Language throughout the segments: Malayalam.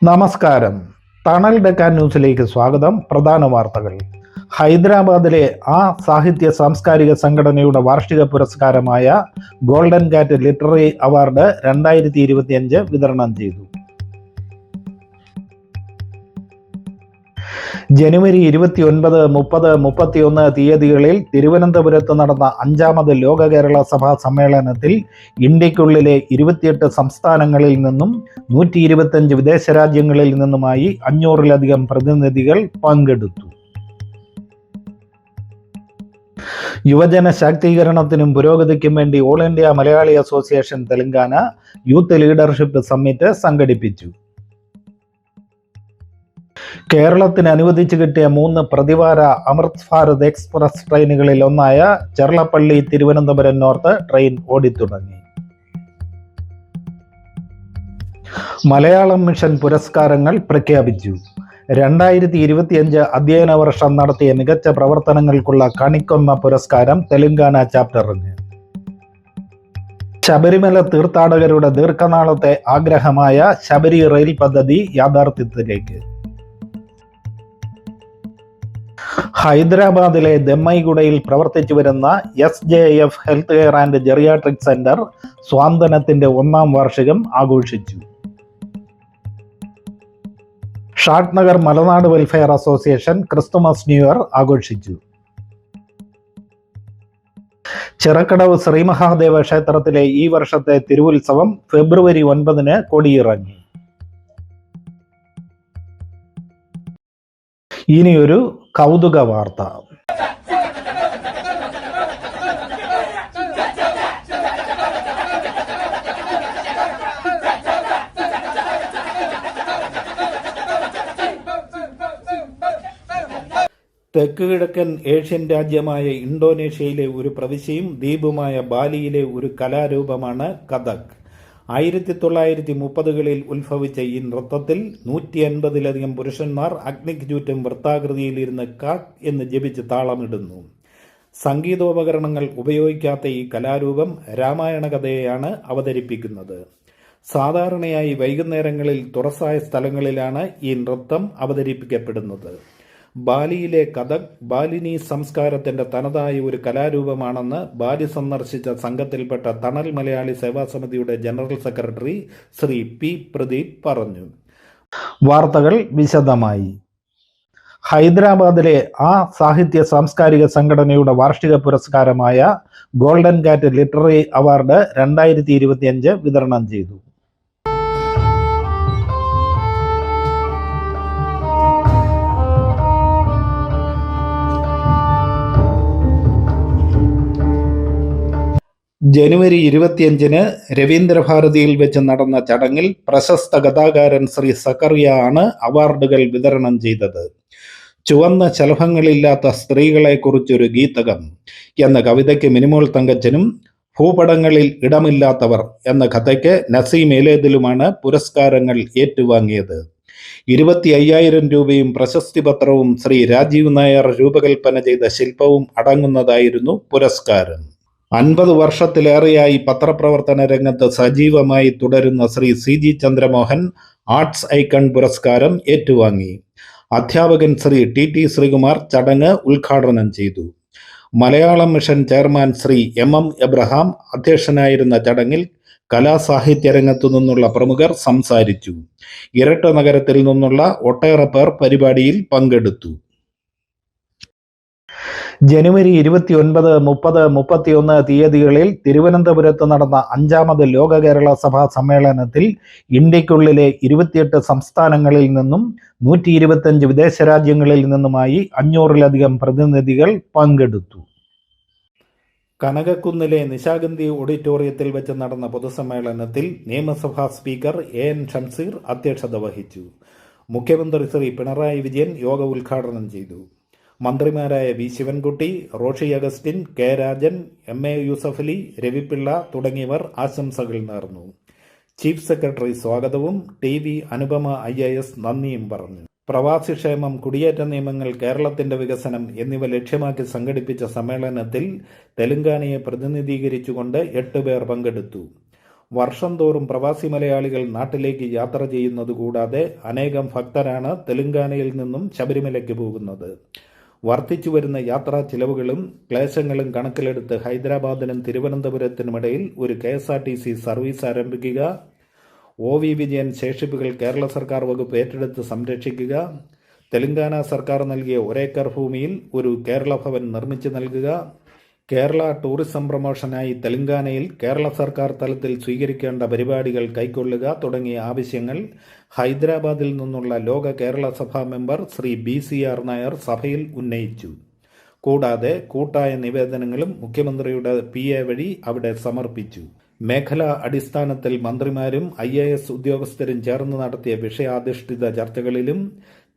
നമസ്കാരം. തണൽ ഡെക്കാൻ ന്യൂസിലേക്ക് സ്വാഗതം. പ്രധാന വാർത്തകൾ. ഹൈദരാബാദിലെ സാഹിത്യ സാംസ്കാരിക സംഘടനയുടെ വാർഷിക പുരസ്കാരമായ ഗോൾഡൻ കാറ്റ് ലിറ്റററി അവാർഡ് 2025 വിതരണം ചെയ്തു. ജനുവരി 29, 30, 31 തീയതികളിൽ തിരുവനന്തപുരത്ത് നടന്ന 5ാമത് ലോക കേരള സഭാ സമ്മേളനത്തിൽ ഇന്ത്യക്കുള്ളിലെ 28 സംസ്ഥാനങ്ങളിൽ നിന്നും 125 വിദേശ രാജ്യങ്ങളിൽ നിന്നുമായി 500-ലധികം പ്രതിനിധികൾ പങ്കെടുത്തു. യുവജന ശാക്തീകരണത്തിനും പുരോഗതിക്കും വേണ്ടി all India Malayali association Telangana youth leadership summit സംഘടിപ്പിച്ചു. കേരളത്തിന് അനുവദിച്ചു കിട്ടിയ 3 പ്രതിവാര അമൃത് ഭാരത് എക്സ്പ്രസ് ട്രെയിനുകളിൽ ഒന്നായ ചെർളപ്പള്ളി തിരുവനന്തപുരം നോർത്ത് ട്രെയിൻ ഓടിത്തുടങ്ങി. മലയാളം മിഷൻ പുരസ്കാരങ്ങൾ പ്രഖ്യാപിച്ചു. 2025 അധ്യയന വർഷം നടത്തിയ മികച്ച പ്രവർത്തനങ്ങൾക്കുള്ള കണിക്കൊന്ന പുരസ്കാരം തെലങ്കാന ചാപ്റ്ററിന്. ശബരിമല തീർത്ഥാടകരുടെ ദീർഘനാളത്തെ ആഗ്രഹമായ ശബരി റെയിൽ പദ്ധതി യാഥാർത്ഥ്യത്തിലേക്ക്. ഹൈദരാബാദിലെ ദമ്മൈഗുഡയിൽ പ്രവർത്തിച്ചു വരുന്ന SJF health care and geriatric centre സ്വാന്തനത്തിന്റെ 1ാം വാർഷികം ആഘോഷിച്ചു. Shadnagar Malanad welfare association Christmas new year ആഘോഷിച്ചു. ചിറക്കടവ് ശ്രീമഹാദേവ ക്ഷേത്രത്തിലെ ഈ വർഷത്തെ തിരുവുത്സവം ഫെബ്രുവരി 9 കൊടിയിറങ്ങി. ഇനിയൊരു കൗതുക വാർത്ത. തെക്ക് കിഴക്കൻ ഏഷ്യൻ രാജ്യമായ ഇന്തോനേഷ്യയിലെ ഒരു പ്രവിശ്യയും ദ്വീപുമായ ബാലിയിലെ ഒരു കലാരൂപമാണ് കഥക്. 1930കളിൽ ഉത്ഭവിച്ച ഈ നൃത്തത്തിൽ 150-ലധികം പുരുഷന്മാർ അഗ്നിക്ക് ചുറ്റും വൃത്താകൃതിയിലിരുന്ന് കാക് എന്ന് ജപിച്ച് താളമിടുന്നു. സംഗീതോപകരണങ്ങൾ ഉപയോഗിക്കാത്ത ഈ കലാരൂപം രാമായണ കഥയെയാണ് അവതരിപ്പിക്കുന്നത്. സാധാരണയായി വൈകുന്നേരങ്ങളിൽ തുറസായ സ്ഥലങ്ങളിലാണ് ഈ നൃത്തം അവതരിപ്പിക്കപ്പെടുന്നത്. ബാലിയിലെ കഥക് ബാലിനി സംസ്കാരത്തിന്റെ തനതായ ഒരു കലാരൂപമാണെന്ന് ബാലി സന്ദർശിച്ച സംഘത്തിൽപ്പെട്ട തണൽ മലയാളി സേവാ സമിതിയുടെ general secretary Shri P Pradeep പറഞ്ഞു. വാർത്തകൾ വിശദമായി. ഹൈദരാബാദിലെ സാഹിത്യ സാംസ്കാരിക സംഘടനയുടെ വാർഷിക പുരസ്കാരമായ ഗോൾഡൻ കാറ്റ് ലിറ്റററി അവാർഡ് 2025 വിതരണം ചെയ്തു. ജനുവരി 25 രവീന്ദ്രഭാരതിയിൽ വെച്ച് നടന്ന ചടങ്ങിൽ പ്രശസ്ത കഥാകാരൻ ശ്രീ സക്കറിയ ആണ് അവാർഡുകൾ വിതരണം ചെയ്തത്. ചുവന്ന ശലഭങ്ങളില്ലാത്ത സ്ത്രീകളെക്കുറിച്ചൊരു ഗീതകം എന്ന കവിതയ്ക്ക് മിനിമോൾ തങ്കച്ചനും ഭൂപടങ്ങളിൽ ഇടമില്ലാത്തവർ എന്ന കഥയ്ക്ക് നസീം ഏലേതിലുമാണ് പുരസ്കാരങ്ങൾ ഏറ്റുവാങ്ങിയത്. 25,000 രൂപയും പ്രശസ്തി പത്രവും ശ്രീ രാജീവ് നായർ രൂപകൽപ്പന ചെയ്ത ശില്പവും അടങ്ങുന്നതായിരുന്നു പുരസ്കാരം. 50 വർഷത്തിലേറെയായി പത്രപ്രവർത്തന രംഗത്ത് സജീവമായി തുടരുന്ന Sri CG Chandramohan arts icon പുരസ്കാരം ഏറ്റുവാങ്ങി. അധ്യാപകൻ ശ്രീ TT ശ്രീകുമാർ ചടങ്ങ് ഉദ്ഘാടനം ചെയ്തു. Malayalam mission chairman Sri MM Abraham അധ്യക്ഷനായിരുന്ന ചടങ്ങിൽ കലാസാഹിത്യ രംഗത്തു നിന്നുള്ള പ്രമുഖർ സംസാരിച്ചു. ഇരട്ട നഗരത്തിൽ നിന്നുള്ള ഒട്ടേറെ പേർ പരിപാടിയിൽ പങ്കെടുത്തു. ജനുവരി 29, 30, 31 തീയതികളിൽ തിരുവനന്തപുരത്ത് നടന്ന 5ാമത് ലോക കേരള സഭാ സമ്മേളനത്തിൽ ഇന്ത്യക്കുള്ളിലെ 28 സംസ്ഥാനങ്ങളിൽ നിന്നും 125 വിദേശ രാജ്യങ്ങളിൽ നിന്നുമായി 500-ലധികം പ്രതിനിധികൾ പങ്കെടുത്തു. കനകക്കുന്നിലെ നിശാഗന്ധി ഓഡിറ്റോറിയത്തിൽ വെച്ച് നടന്ന പൊതുസമ്മേളനത്തിൽ നിയമസഭാ സ്പീക്കർ AN ഷംസീർ അധ്യക്ഷത വഹിച്ചു. മുഖ്യമന്ത്രി ശ്രീ പിണറായി വിജയൻ യോഗ ഉദ്ഘാടനം ചെയ്തു. മന്ത്രിമാരായ V Sivankutty, Roshy Augustine, K Rajan, MA Yusuff Ali, Ravi Pillai തുടങ്ങിയവർ ആശംസകൾ നേർന്നു. ചീഫ് സെക്രട്ടറി സ്വാഗതവും TV അനുപമ IAS നന്ദിയും പറഞ്ഞു. പ്രവാസി ക്ഷേമം, കുടിയേറ്റ നിയമങ്ങൾ, കേരളത്തിന്റെ വികസനം എന്നിവ ലക്ഷ്യമാക്കി സംഘടിപ്പിച്ച സമ്മേളനത്തിൽ തെലങ്കാനയെ പ്രതിനിധീകരിച്ചുകൊണ്ട് 8 പേർ പങ്കെടുത്തു. വർഷം തോറും പ്രവാസി മലയാളികൾ നാട്ടിലേക്ക് യാത്ര ചെയ്യുന്നത് കൂടാതെ അനേകം ഭക്തരാണ് തെലങ്കാനയിൽ നിന്നും ശബരിമലയ്ക്ക് പോകുന്നത്. വർദ്ധിച്ചു വരുന്ന യാത്രാ ചിലവുകളും ക്ലേശങ്ങളും കണക്കിലെടുത്ത് ഹൈദരാബാദിനും തിരുവനന്തപുരത്തിനുമിടയിൽ ഒരു KSRTC സർവീസ് ആരംഭിക്കുക, OV വിജയൻ ശേഷിപ്പുകൾ കേരള സർക്കാർ വകുപ്പ് ഏറ്റെടുത്ത് സംരക്ഷിക്കുക, തെലങ്കാന സർക്കാർ നൽകിയ ഒരേക്കർ ഭൂമിയിൽ ഒരു കേരള ഭവൻ നിർമ്മിച്ചു നൽകുക, കേരള ടൂറിസം പ്രൊമോഷനായി തെലങ്കാനയിൽ കേരള സർക്കാർ തലത്തിൽ സ്വീകരിക്കേണ്ട പരിപാടികൾ കൈക്കൊള്ളുക തുടങ്ങിയ ആവശ്യങ്ങൾ ഹൈദരാബാദിൽ നിന്നുള്ള ലോക കേരള സഭാ മെമ്പർ ശ്രീ BCR നായർ സഭയിൽ ഉന്നയിച്ചു. കൂടാതെ കൂട്ടായ നിവേദനങ്ങളും മുഖ്യമന്ത്രിയുടെ PA വഴി അവിടെ സമർപ്പിച്ചു. മേഖലാ അടിസ്ഥാനത്തിൽ മന്ത്രിമാരും IAS ഉദ്യോഗസ്ഥരും ചേർന്ന് നടത്തിയ വിഷയാധിഷ്ഠിത ചർച്ചകളിലും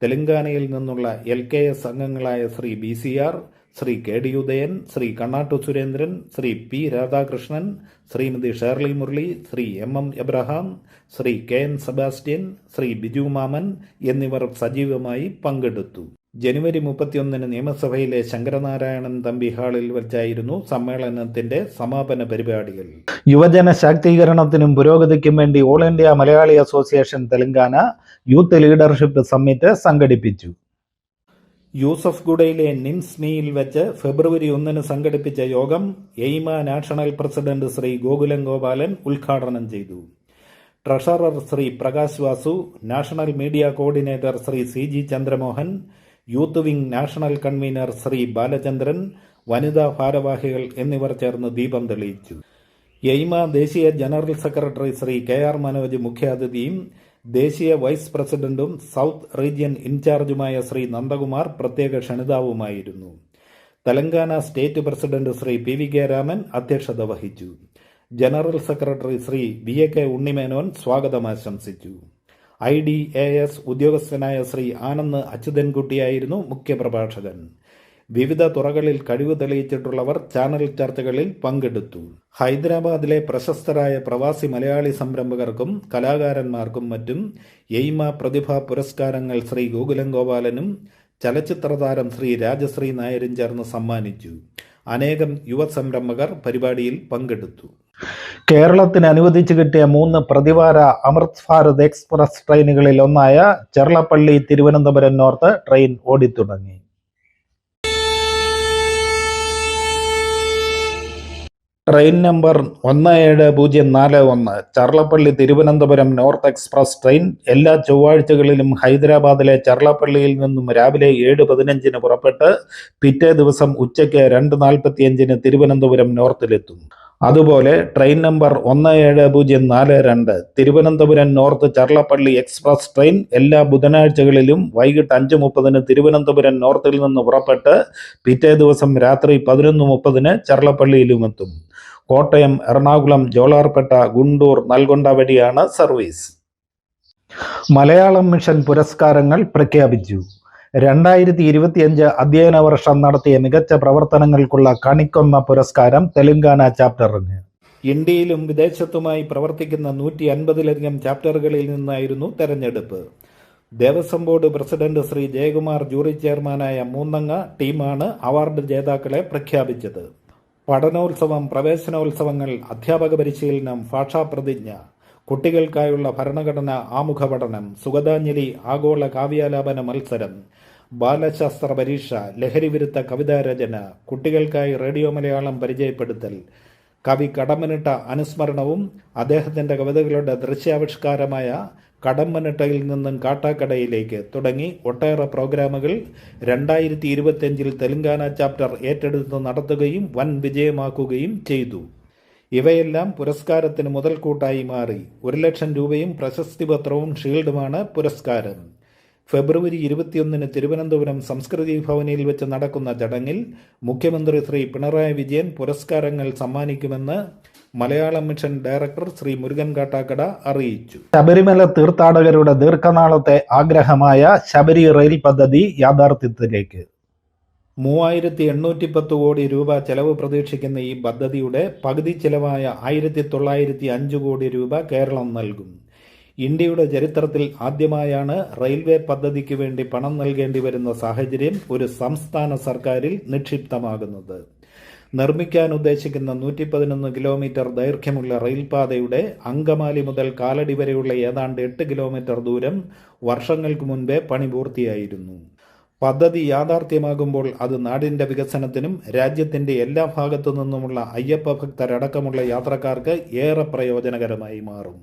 തെലങ്കാനയിൽ നിന്നുള്ള LKS അംഗങ്ങളായ Sri BCR, Sri KD Udayan, Sri Kannattu Surendran, Sri P Radhakrishnan, Srimathi Shirley Murali, Sri MM Abraham, Sri KN Sebastian, Sri Biju Maman എന്നിവർ സജീവമായി പങ്കെടുത്തു. ജനുവരി 31 നിയമസഭയിലെ ശങ്കരനാരായണൻ തമ്പി ഹാളിൽ വെച്ചായിരുന്നു സമ്മേളനത്തിന്റെ സമാപന പരിപാടികൾ. യുവജന ശാക്തീകരണത്തിനും പുരോഗതിക്കും വേണ്ടി all India Malayali association Telangana youth leadership summit സംഘടിപ്പിച്ചു. യൂസഫ്ഗുഡയിലെ നിംസ്മിയിൽ വെച്ച് ഫെബ്രുവരി 1 സംഘടിപ്പിച്ച യോഗം എയ്മ നാഷണൽ പ്രസിഡന്റ് ശ്രീ ഗോകുലം ഗോപാലൻ ഉദ്ഘാടനം ചെയ്തു. Treasurer Sri Prakash Vasu, national media coordinator Sri CG Chandramohan, youth wing national convener Sri Balachandran, വനിതാ ഭാരവാഹികൾ എന്നിവർ ചേർന്ന് ദീപം തെളിയിച്ചു. എയ്മ ദേശീയ general secretary Sri KR Manoj മുഖ്യാതിഥിയും ദേശീയ വൈസ് പ്രസിഡന്റും സൗത്ത് റീജിയൻ ഇൻചാർജുമായ ശ്രീ നന്ദകുമാർ പ്രത്യേക ക്ഷണിതാവുമായിരുന്നു. Telangana state president Shri PVK Raman അധ്യക്ഷത വഹിച്ചു. General secretary Shri BAK Unni Menon സ്വാഗതം ആശംസിച്ചു. IDAS ഉദ്യോഗസ്ഥനായ ശ്രീ ആനന്ദ് അച്യുതൻകുട്ടിയായിരുന്നു മുഖ്യപ്രഭാഷകൻ. വിവിധ തുറകളിൽ കഴിവ് തെളിയിച്ചിട്ടുള്ളവർ ചാനൽ ചർച്ചകളിൽ പങ്കെടുത്തു. ഹൈദരാബാദിലെ പ്രശസ്തരായ പ്രവാസി മലയാളി സംരംഭകർക്കും കലാകാരന്മാർക്കും മറ്റും എയ്മ പ്രതിഭാ പുരസ്കാരങ്ങൾ ശ്രീ ഗോകുലം ഗോപാലനും ചലച്ചിത്ര താരം ശ്രീ രാജശ്രീ നായരും ചേർന്ന് സമ്മാനിച്ചു. അനേകം യുവ സംരംഭകർ പരിപാടിയിൽ പങ്കെടുത്തു. കേരളത്തിന് അനുവദിച്ചു കിട്ടിയ 3 പ്രതിവാര അമൃത് ഭാരത് എക്സ്പ്രസ് ട്രെയിനുകളിൽ ഒന്നായ ചെർളപ്പള്ളി തിരുവനന്തപുരം നോർത്ത് ട്രെയിൻ ഓടിത്തുടങ്ങി. Train number 17041 Charlapally Thiruvananthapuram north express train എല്ലാ ചൊവ്വാഴ്ചകളിലും ഹൈദരാബാദിലെ ചർളപ്പള്ളിയിൽ നിന്നും രാവിലെ 7:15 പുറപ്പെട്ട് പിറ്റേ ദിവസം ഉച്ചയ്ക്ക് 2:45 തിരുവനന്തപുരം നോർത്തിലെത്തും. അതുപോലെ train number 17042 Thiruvananthapuram north Charlapally express train എല്ലാ ബുധനാഴ്ചകളിലും വൈകിട്ട് 5:30 തിരുവനന്തപുരം നോർത്തിൽ നിന്ന് പുറപ്പെട്ട് പിറ്റേ ദിവസം രാത്രി 11:30 ചർളപ്പള്ളിയിലുമെത്തും. കോട്ടയം, എറണാകുളം, ജോലാർപേട്ട, ഗുണ്ടൂർ, നൽഗൊണ്ട വഴിയാണ് സർവീസ്. മലയാളം മിഷൻ പുരസ്കാരങ്ങൾ പ്രഖ്യാപിച്ചു. 2025 അധ്യയന വർഷം നടത്തിയ മികച്ച പ്രവർത്തനങ്ങൾക്കുള്ള കണിക്കൊന്ന പുരസ്കാരം തെലങ്കാന ചാപ്റ്ററിന്. ഇന്ത്യയിലും വിദേശത്തുമായി പ്രവർത്തിക്കുന്ന 150ലധികം ചാപ്റ്ററുകളിൽ നിന്നായിരുന്നു തെരഞ്ഞെടുപ്പ്. Devaswom board president Shri Jayakumar jury ചെയർമാനായ 3-അംഗ ടീമാണ് അവാർഡ് ജേതാക്കളെ പ്രഖ്യാപിച്ചത്. പഠനോത്സവം, പ്രവേശനോത്സവങ്ങൾ, അധ്യാപക പരിശീലനം, ഭാഷാപ്രതിജ്ഞ, കുട്ടികൾക്കായുള്ള ഭരണഘടന ആമുഖ പഠനം, സുഗതാഞ്ജലി, ആഗോള കാവ്യാലാപന മത്സരം, ബാലശാസ്ത്ര പരീക്ഷ, ലഹരിവിരുദ്ധ കവിതാരചന, കുട്ടികൾക്കായി റേഡിയോ മലയാളം പരിചയപ്പെടുത്തൽ, കവി കടമ്മനിട്ട അനുസ്മരണവും അദ്ദേഹത്തിൻ്റെ കവിതകളുടെ ദൃശ്യാവിഷ്കാരമായ കടമ്മനിട്ടയിൽ നിന്നും കാട്ടാക്കടയിലേക്ക് തുടങ്ങി ഒട്ടേറെ പ്രോഗ്രാമുകൾ 2025 തെലങ്കാന ചാപ്റ്റർ ഏറ്റെടുത്ത് നടത്തുകയും വൻ വിജയമാക്കുകയും ചെയ്തു. ഇവയെല്ലാം പുരസ്കാരത്തിന് മുതൽക്കൂട്ടായി മാറി. 1 ലക്ഷം രൂപയും പ്രശസ്തി പത്രവും ഷീൽഡുമാണ് പുരസ്കാരം. ഫെബ്രുവരി 21 തിരുവനന്തപുരം സംസ്കൃതി ഭവനിൽ വെച്ച് നടക്കുന്ന ചടങ്ങിൽ മുഖ്യമന്ത്രി ശ്രീ പിണറായി വിജയൻ പുരസ്കാരങ്ങൾ സമ്മാനിക്കുമെന്ന് മലയാളം മിഷൻ ഡയറക്ടർ ശ്രീ മുരുകൻ കാട്ടാക്കട അറിയിച്ചു. ശബരിമല തീർത്ഥാടകരുടെ ദീർഘനാളത്തെ ആഗ്രഹമായ ശബരി റെയിൽ പദ്ധതി യാഥാർത്ഥ്യത്തിലേക്ക്. 3810 കോടി രൂപ ചെലവ് പ്രതീക്ഷിക്കുന്ന ഈ പദ്ധതിയുടെ പകുതി ചെലവായ 1905 കോടി രൂപ കേരളം നൽകും. ഇന്ത്യയുടെ ചരിത്രത്തിൽ ആദ്യമായാണ് റെയിൽവേ പദ്ധതിക്ക് വേണ്ടി പണം നൽകേണ്ടി വരുന്ന സാഹചര്യം ഒരു സംസ്ഥാന സർക്കാരിൽ നിക്ഷിപ്തമാകുന്നത്. നിർമ്മിക്കാൻ ഉദ്ദേശിക്കുന്ന 111 കിലോമീറ്റർ ദൈർഘ്യമുള്ള റെയിൽപാതയുടെ അങ്കമാലി മുതൽ കാലടി വരെയുള്ള ഏതാണ്ട് 8 കിലോമീറ്റർ ദൂരം വർഷങ്ങൾക്ക് മുൻപേ പണി പൂർത്തിയായിരുന്നു. പദ്ധതി യാഥാർത്ഥ്യമാകുമ്പോൾ അത് നാടിൻ്റെ വികസനത്തിനും രാജ്യത്തിൻ്റെ എല്ലാ ഭാഗത്തു നിന്നുമുള്ള അയ്യപ്പ ഭക്തരടക്കമുള്ള യാത്രക്കാർക്ക് ഏറെ പ്രയോജനകരമായി മാറും.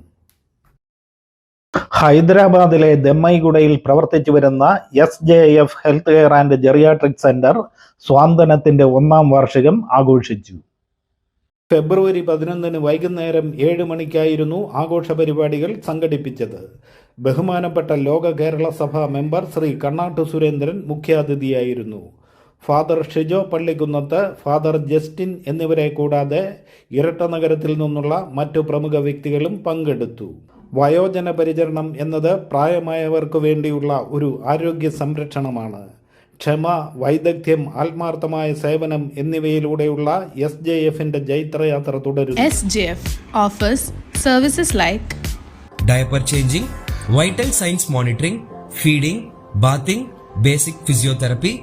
ഹൈദരാബാദിലെ ദമ്മൈഗുഡയിൽ പ്രവർത്തിച്ചു വരുന്ന SJF health care and geriatric centre സ്വാന്തനത്തിന്റെ 1ാം വാർഷികം ആഘോഷിച്ചു. ഫെബ്രുവരി 11 വൈകുന്നേരം 7 മണിക്കായിരുന്നു ആഘോഷ പരിപാടികൾ സംഘടിപ്പിച്ചത്. ബഹുമാനപ്പെട്ട ലോക കേരള സഭ മെമ്പർ ശ്രീ കണ്ണാട്ട് സുരേന്ദ്രൻ മുഖ്യാതിഥിയായിരുന്നു. Father Shijo Pallikkunnath, father Justin എന്നിവരെ കൂടാതെ ഇരട്ടനഗരത്തിൽ നിന്നുള്ള മറ്റു പ്രമുഖ വ്യക്തികളും പങ്കെടുത്തു. വയോജന പരിചരണം എന്നത് പ്രായമായവർക്ക് വേണ്ടിയുള്ള ഒരു ആരോഗ്യ സംരക്ഷണമാണ്. ക്ഷമ, വൈദഗ്ധ്യം, ആത്മാർത്ഥമായ സേവനം എന്നിവയിലൂടെയുള്ള SJFന്റെ ജൈത്രയാത്ര തുടരുന്നു. SJF offers services like diaper changing, vital signs monitoring, feeding, bathing, basic physiotherapy,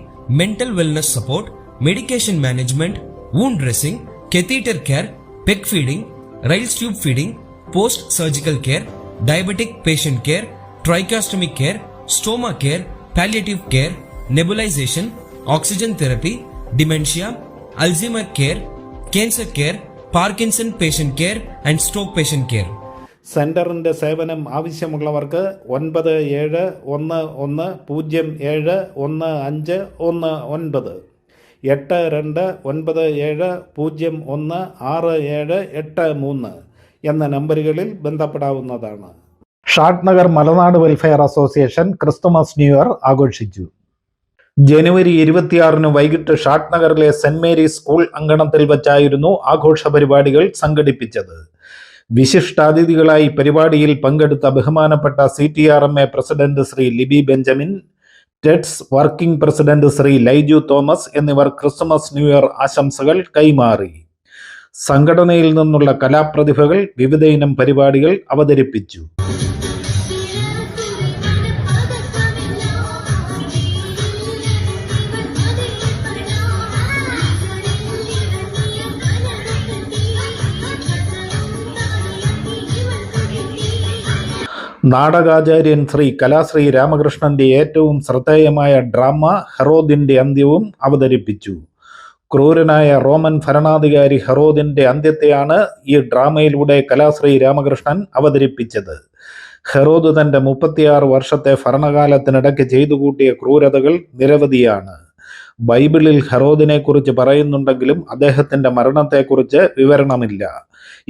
mental wellness support, medication management, wound dressing, catheter care, peg feeding, Ryle's tube feeding, post-surgical care, diabetic patient care, trichostomy care, stoma care, palliative care, nebulization, oxygen therapy, dementia, Alzheimer care, cancer care, Parkinson patient care and stroke patient care. സെന്ററിന്റെ സേവനം ആവശ്യമുള്ളവർക്ക് 9710701519 8297016783 എന്ന നമ്പറുകളിൽ ബന്ധപ്പെടാവുന്നതാണ്. Shadnagar Malanad welfare association Christmas new year ആഘോഷിച്ചു. ജനുവരി 26 വൈകിട്ട് ഷാദ്നഗറിലെ സെന്റ് മേരീസ് സ്കൂൾ അങ്കണത്തിൽ വച്ചായിരുന്നു ആഘോഷ പരിപാടികൾ സംഘടിപ്പിച്ചത്. വിശിഷ്ടാതിഥികളായി പരിപാടിയിൽ പങ്കെടുത്ത ബഹുമാനപ്പെട്ട CTRMA president Sri Libi Benjamin, TETS working president Sri Laiju Thomas എന്നിവർ ക്രിസ്തുമസ് ന്യൂ ഇയർ ആശംസകൾ കൈമാറി. സംഘടനയിൽ നിന്നുള്ള കലാപ്രതിഭകൾ വിവിധ ഇനം പരിപാടികൾ അവതരിപ്പിച്ചു. നാടകാചാര്യൻ ശ്രീ കലാശ്രീ രാമകൃഷ്ണന്റെ ഏറ്റവും ശ്രദ്ധേയമായ ഡ്രാമ ഹെറോദിന്റെ അന്ത്യവും അവതരിപ്പിച്ചു. ക്രൂരനായ റോമൻ ഭരണാധികാരി ഹെറോദിന്റെ അന്ത്യത്തെയാണ് ഈ ഡ്രാമയിലൂടെ കലാശ്രീ രാമകൃഷ്ണൻ അവതരിപ്പിച്ചത്. ഹെറോദ് തന്റെ 36 വർഷത്തെ ഭരണകാലത്തിനിടയ്ക്ക് ചെയ്തു കൂട്ടിയ ക്രൂരതകൾ നിരവധിയാണ്. ബൈബിളിൽ ഹെറോദിനെക്കുറിച്ച് പറയുന്നുണ്ടെങ്കിലും അദ്ദേഹത്തിന്റെ മരണത്തെക്കുറിച്ച് വിവരണമില്ല.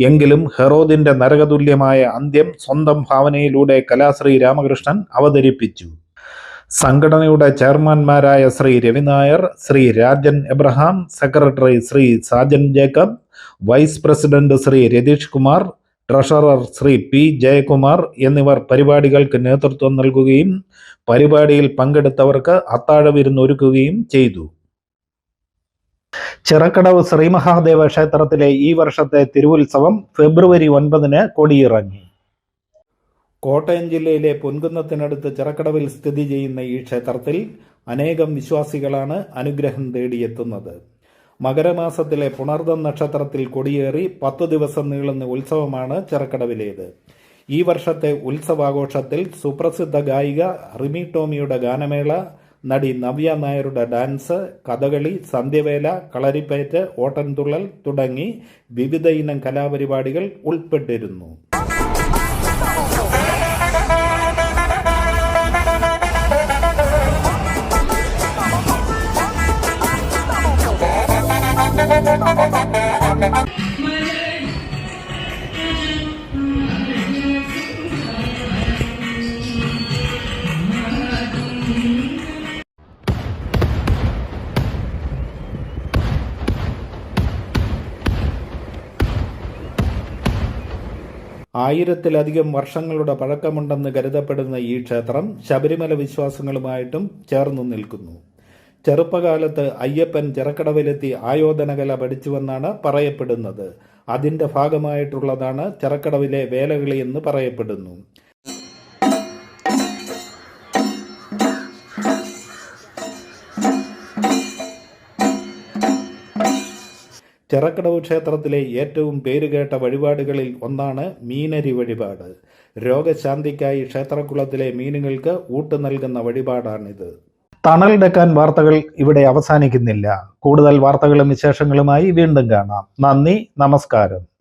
എങ്കിലും ഹെറോദിന്റെ നരകതുല്യമായ അന്ത്യം സ്വന്തം ഭാവനയിലൂടെ കലാശ്രീ രാമകൃഷ്ണൻ അവതരിപ്പിച്ചു. സംഘടനയുടെ ചെയർമാൻമാരായ Sri Ravi Nair, Sri Rajan Abraham, secretary Sri Sajan Jacob, vice president Sri Ratheesh Kumar, treasurer Sri P Jayakumar എന്നിവർ പരിപാടികൾക്ക് നേതൃത്വം നൽകുകയും പരിപാടിയിൽ പങ്കെടുത്തവർക്ക് അത്താഴ വിരുന്നൊരുക്കുകയും ചെയ്തു. ചിറക്കടവ് ശ്രീമഹാദേവ ക്ഷേത്രത്തിലെ ഈ വർഷത്തെ തിരുവുത്സവം ഫെബ്രുവരി 9 കൊടിയിറങ്ങി. കോട്ടയം ജില്ലയിലെ പൊൻകുന്നത്തിനടുത്ത് ചിറക്കടവിൽ സ്ഥിതി ചെയ്യുന്ന ഈ ക്ഷേത്രത്തിൽ അനേകം വിശ്വാസികളാണ് അനുഗ്രഹം തേടിയെത്തുന്നത്. മകരമാസത്തിലെ പുണർദം നക്ഷത്രത്തിൽ കൊടിയേറി 10 ദിവസം നീളുന്ന ഉത്സവമാണ് ചിറക്കടവിലേത്. ഈ വർഷത്തെ ഉത്സവാഘോഷത്തിൽ സുപ്രസിദ്ധ ഗായിക റിമി ടോമിയുടെ ഗാനമേള, നടി നവ്യ നായരുടെ ഡാൻസ്, കഥകളി, സന്ധ്യവേല, കളരിപ്പയറ്റ്, ഓട്ടൻതുള്ളൽ തുടങ്ങി വിവിധ ഇനം കലാപരിപാടികൾ ഉൾപ്പെട്ടിരുന്നു. ആയിരത്തിലധികം വർഷങ്ങളുടെ പഴക്കമുണ്ടെന്ന് കരുതപ്പെടുന്ന ഈ ക്ഷേത്രം ശബരിമല വിശ്വാസങ്ങളുമായിട്ടും ചേർന്നു നിൽക്കുന്നു. ചെറുപ്പകാലത്ത് അയ്യപ്പൻ ചിറക്കടവിലെത്തി ആയോധനകല പഠിച്ചുവെന്നാണ് പറയപ്പെടുന്നത്. അതിൻ്റെ ഭാഗമായിട്ടുള്ളതാണ് ചിറക്കടവിലെ വേലകളി എന്ന് പറയപ്പെടുന്നു. ചിറക്കടവ് ക്ഷേത്രത്തിലെ ഏറ്റവും പേരുകേട്ട വഴിപാടുകളിൽ ഒന്നാണ് മീനരി വഴിപാട്. രോഗശാന്തിക്കായി ക്ഷേത്രക്കുളത്തിലെ മീനുകൾക്ക് ഊട്ട് നൽകുന്ന വഴിപാടാണിത്. തണൽ ഡെക്കാൻ വാർത്തകൾ ഇവിടെ അവസാനിക്കുന്നില്ല. കൂടുതൽ വാർത്തകളും വിശേഷങ്ങളുമായി വീണ്ടും കാണാം. നന്ദി, നമസ്കാരം.